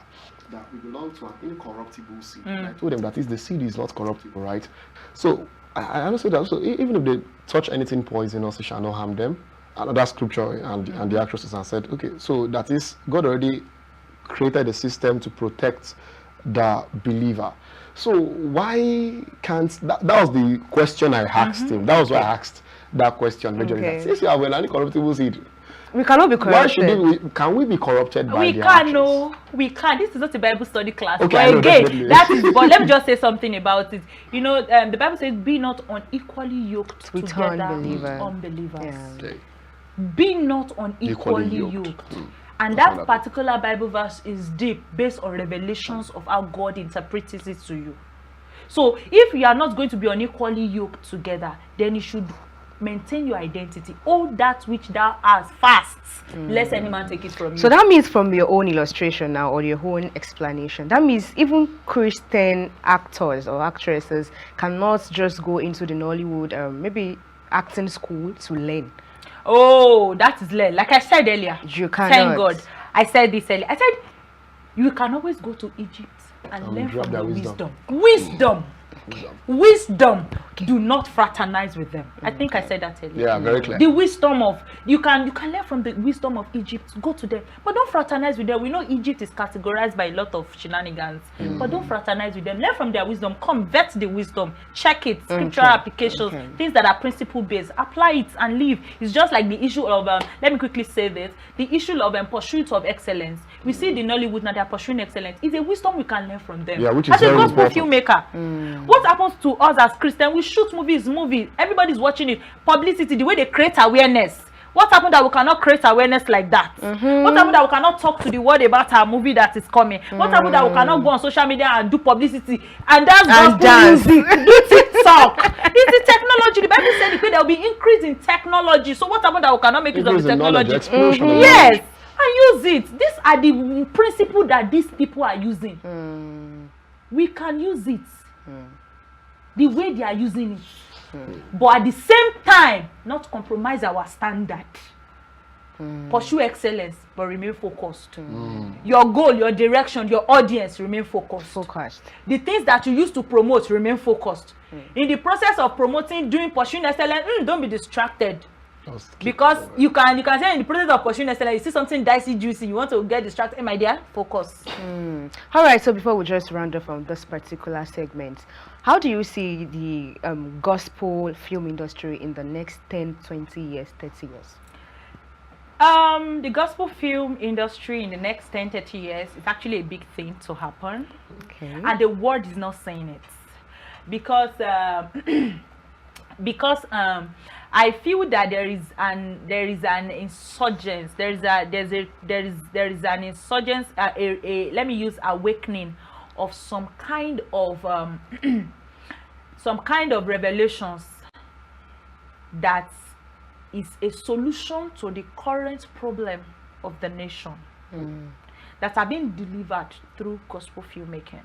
[SPEAKER 2] That we belong to an incorruptible seed. I told them that the seed is not corruptible, right? So I understood that. So even if they touch anything poisonous, it shall not harm them. Another scripture and the actresses and said, okay, so that is God already created a system to protect the believer. So why can't that was the question I asked him. That was why I asked that question majorly.
[SPEAKER 1] Okay.
[SPEAKER 2] Since you have an incorruptible seed,
[SPEAKER 1] we cannot be corrupted.
[SPEAKER 2] Why should can we be corrupted by the
[SPEAKER 3] can't,
[SPEAKER 2] actions?
[SPEAKER 3] no, we can't. This is not a Bible study class.
[SPEAKER 2] Okay,
[SPEAKER 3] but again, that is. But let me just say something about it. You know, the Bible says, "Be not unequally yoked
[SPEAKER 1] with
[SPEAKER 3] together with unbelievers."
[SPEAKER 1] Yeah.
[SPEAKER 2] Okay.
[SPEAKER 3] Be not unequally yoked. And that particular Bible verse is deep, based on revelations of how God interprets it to you. So, if you are not going to be unequally yoked together, then you should maintain your identity. All that which thou hast fast, lest any man take it from you.
[SPEAKER 1] So that means, from your own illustration now, or your own explanation, that means even Christian actors or actresses cannot just go into the Nollywood, maybe acting school to learn.
[SPEAKER 3] Oh, that is learn. Like I said earlier,
[SPEAKER 1] you cannot.
[SPEAKER 3] Thank God. I said this earlier. I said you can always go to Egypt and learn from the wisdom. Wisdom. Do not fraternize with them. I think I said that earlier.
[SPEAKER 2] Yeah, very clear.
[SPEAKER 3] The wisdom of you can learn from the wisdom of Egypt. Go to them, but don't fraternize with them. We know Egypt is categorized by a lot of shenanigans, but don't fraternize with them. Learn from their wisdom. Come, vet the wisdom. Check it. Scriptural applications, things that are principle based. Apply it and live. It's just like the issue of let me quickly say this: the issue of pursuit of excellence. We see the Nollywood now; they are pursuing excellence. It's a wisdom we can learn from them.
[SPEAKER 2] Yeah, which is
[SPEAKER 3] as a
[SPEAKER 2] very
[SPEAKER 3] gospel
[SPEAKER 2] important.
[SPEAKER 3] filmmaker. What happens to us as Christians? We shoot movies. Everybody's watching it. Publicity, the way they create awareness. What happened that we cannot create awareness like that? What happened that we cannot talk to the world about our movie that is coming? What happened that we cannot go on social media and do publicity? And that's gospel music. Do TikTok. It's the technology. The Bible said there will be increase in technology. So what happened that we cannot make use of the technology? Yes, and use it. These are the principles that these people are using. We can use it the way they are using it. But at the same time, not compromise our standard. Pursue excellence, but remain focused. Your goal, your direction, your audience, remain focused. The things that you use to promote, remain focused. In the process of promoting, pursuing excellence, don't be distracted. Because you can say in the process of pursuing excellence, you see something dicey, juicy, you want to get distracted. Hey, my dear, focus.
[SPEAKER 1] All right, so before we just round off on this particular segment, how do you see the gospel film industry in the next 10, 20 years, 30 years?
[SPEAKER 3] The gospel film industry in the next 10, 30 years is actually a big thing to happen. Okay. And the world is not saying it. Because I feel that there is an insurgence. There is an insurgence. Let me use awakening of some kind of revelations that is a solution to the current problem of the nation that have been delivered through gospel filmmaking.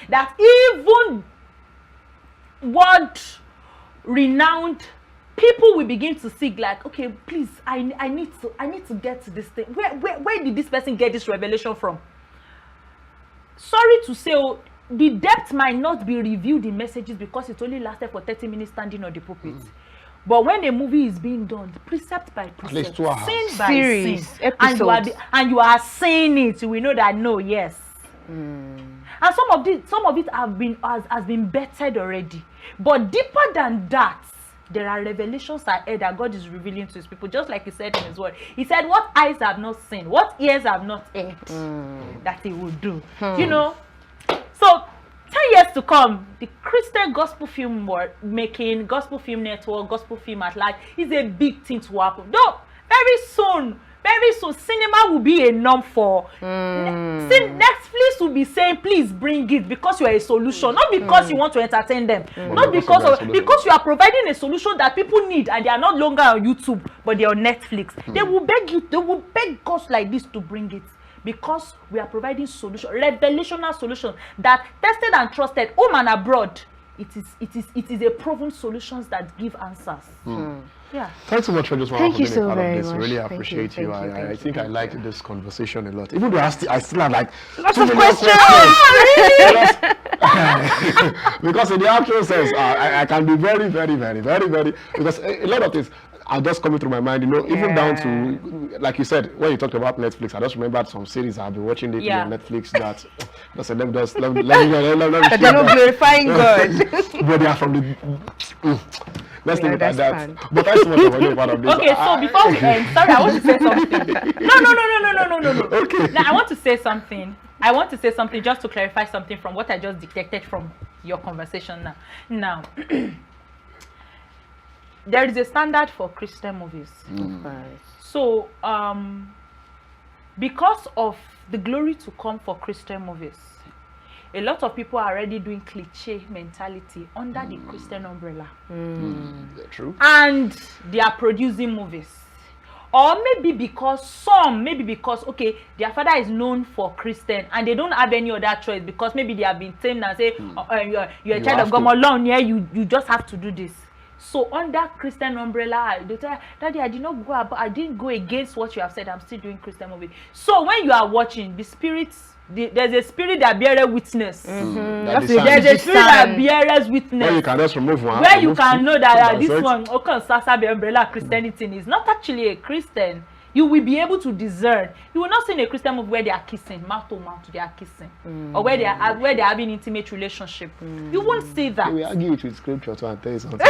[SPEAKER 3] That even world-renowned people will begin to seek, like, okay, please, I need to get to this thing. Where did this person get this revelation from? Sorry to say, the depth might not be revealed in messages because it only lasted for 30 minutes standing on the pulpit. But when a movie is being done, precept by precept, scene by scene, and you are saying it, we know that no, yes. And some of it has been bettered already. But deeper than that, there are revelations ahead that God is revealing to his people, just like he said in his word. He said, what eyes have not seen, what ears have not heard, that he will do. You know? So 10 years to come, the Christian gospel film making, gospel film network, gospel film at large is a big thing to happen. Though, very soon, cinema will be a norm for. Netflix will be saying, please bring it because you are a solution, not because you want to entertain them, not because you are providing a solution that people need, and they are no longer on YouTube, but they are on Netflix. They will beg God like this to bring it. Because we are providing solutions, revelational solutions that tested and trusted home and abroad. It is a proven solutions that give answers. Yeah.
[SPEAKER 2] Thanks so much for just
[SPEAKER 1] Thank you so very much.
[SPEAKER 2] Really appreciate you. I think I liked this conversation a lot. Even though I still have like
[SPEAKER 1] lots of questions.
[SPEAKER 2] Because in the actual sense, I can be very, very, very, very, very, because a lot of things. are just coming through my mind, you know, even down to, like you said, when you talked about Netflix, I just remembered some series I've been watching lately on Netflix that, I said, let me
[SPEAKER 1] that they're not glorifying God.
[SPEAKER 2] But they are from the... Let's think about that. But thanks so much for being part of this.
[SPEAKER 3] Okay, so before we end, sorry, I want to say something. No.
[SPEAKER 2] Okay.
[SPEAKER 3] Now, I want to say something. I want to say something just to clarify something from what I just detected from your conversation now. Now, there is a standard for Christian movies. So, because of the glory to come for Christian movies, a lot of people are already doing cliche mentality under the Christian umbrella.
[SPEAKER 2] True.
[SPEAKER 3] And they are producing movies. Or maybe because okay, their father is known for Christian and they don't have any other choice because maybe they have been tamed and say, you're a child of God alone, you just have to do this. So under Christian umbrella, they tell Daddy, I didn't go against what you have said, I'm still doing Christian movie. So when you are watching, the spirits, there's a spirit that bears witness. There's a spirit that bears witness.
[SPEAKER 2] Where you can just remove one.
[SPEAKER 3] Where you can know that this one, the umbrella Christianity is not actually a Christian. You will be able to discern. You will not see in a Christian movie where they are kissing, mouth to mouth, they are kissing, or where they are having intimate relationship. You won't see that.
[SPEAKER 2] We argue it with scripture to tell you something.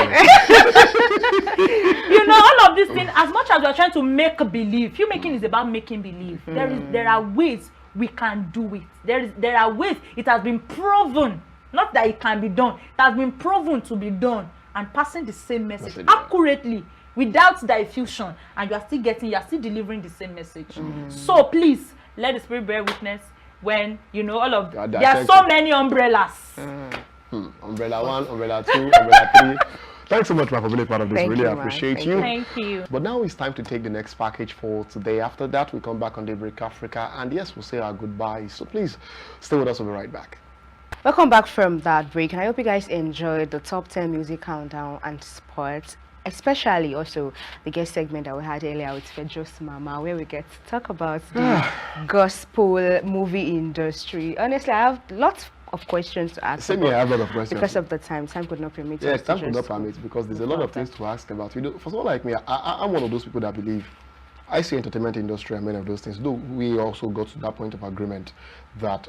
[SPEAKER 3] You know, all of these things. As much as we are trying to make believe, filmmaking is about making believe. There are ways we can do it. There are ways it has been proven, not that it can be done. It has been proven to be done and passing the same message accurately, without diffusion, and you are still delivering the same message. So please let the spirit bear witness when you know all of there are so many umbrellas.
[SPEAKER 2] Umbrella 1, umbrella 2, umbrella 3. Thanks so much for being part of this. Really appreciate you.
[SPEAKER 3] Thank you.
[SPEAKER 2] But now it's time to take the next package for today. After that, we come back on Daybreak Africa, and yes, we'll say our goodbyes. So please stay with us. We'll be right back.
[SPEAKER 1] Welcome back from that break, and I hope you guys enjoyed the top 10 music countdown and sports, especially also the guest segment that we had earlier with Fejos Mama, where we get to talk about the gospel movie industry. Honestly, I have lots of questions to ask.
[SPEAKER 2] Same here, I have a lot of questions.
[SPEAKER 1] Because of the time could not permit.
[SPEAKER 2] Yes, time could not permit because there's a lot of things to ask about. You know, for someone like me, I'm one of those people that believe I see entertainment industry and many of those things. Though we also got to that point of agreement that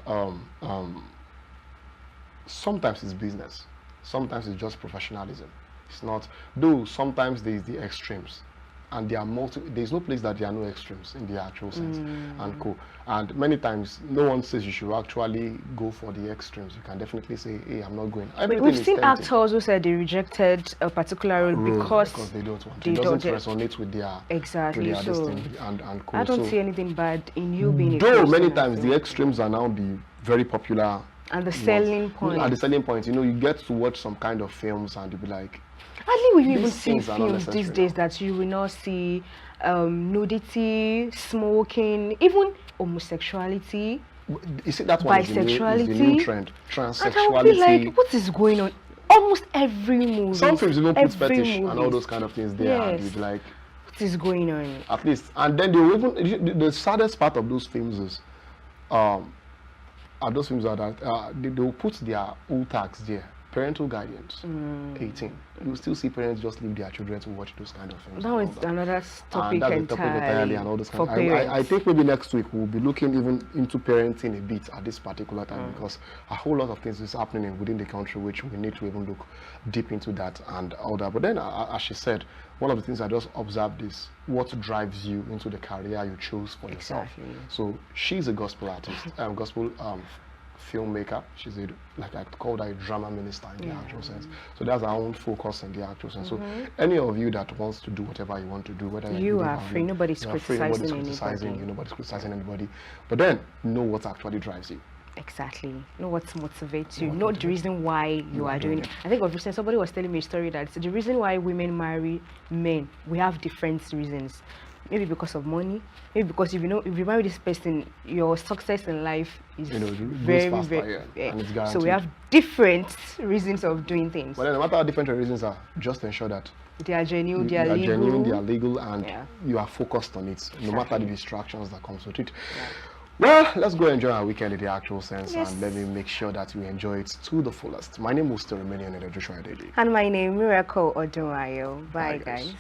[SPEAKER 2] sometimes it's business, sometimes it's just professionalism. It's not. Though sometimes there is the extremes, and there are there's no place that there are no extremes in the actual sense and co. And many times, no one says you should actually go for the extremes. You can definitely say, hey, I'm not going.
[SPEAKER 1] We've seen actors who said they rejected a particular role because
[SPEAKER 2] they don't want. It doesn't resonate with their and co.
[SPEAKER 1] I don't see anything bad in you being.
[SPEAKER 2] Though many times the extremes are now be very popular.
[SPEAKER 1] And the selling point.
[SPEAKER 2] At the selling point, you know, you get to watch some kind of films and you'll be like.
[SPEAKER 1] I think we even see films these days that you will not see nudity, smoking, even homosexuality.
[SPEAKER 2] You see, that one
[SPEAKER 1] bisexuality,
[SPEAKER 2] is the new trend. Transsexuality.
[SPEAKER 1] And I would be like, what is going on? Almost every movie.
[SPEAKER 2] Some films even put fetish and all those kind of things there, and you'd be like,
[SPEAKER 1] what is going on?
[SPEAKER 2] At least, and then they will even the saddest part of those films is, are those films that they will put their old tags there. Parental guidance, 18. You will still see parents just leave their children to watch those kind of films.
[SPEAKER 1] That is another topic
[SPEAKER 2] entirely and all those kind of things. I think maybe next week we'll be looking even into parenting a bit at this particular time because a whole lot of things is happening within the country which we need to even look deep into that and all that. But then, as she said, one of the things I just observed is what drives you into the career you chose for yourself. So she's a gospel artist, gospel filmmaker. She's like I call her a drama minister in the actual sense. So that's our own focus in the actual sense. So any of you that wants to do whatever you want to do, whether
[SPEAKER 1] you are free, nobody's criticizing
[SPEAKER 2] you, nobody's criticizing anybody. But then know what actually drives you.
[SPEAKER 1] Exactly. Know what motivates you. Know the reason why you are doing it. I think of recent somebody was telling me a story that the reason why women marry men, we have different reasons. Maybe because of money, maybe because if you marry this person, your success in life is very so we have different reasons of doing things.
[SPEAKER 2] But then no matter how different your reasons are, just ensure that
[SPEAKER 1] they are genuine,
[SPEAKER 2] they are legal, and you are focused on it, no matter the distractions that comes with it. Well, let's go enjoy our weekend in the actual sense, and let me make sure that you enjoy it to the fullest. My name will still remain in Joshua Daily.
[SPEAKER 1] And my name, Miracle Odunayo. Bye, guys.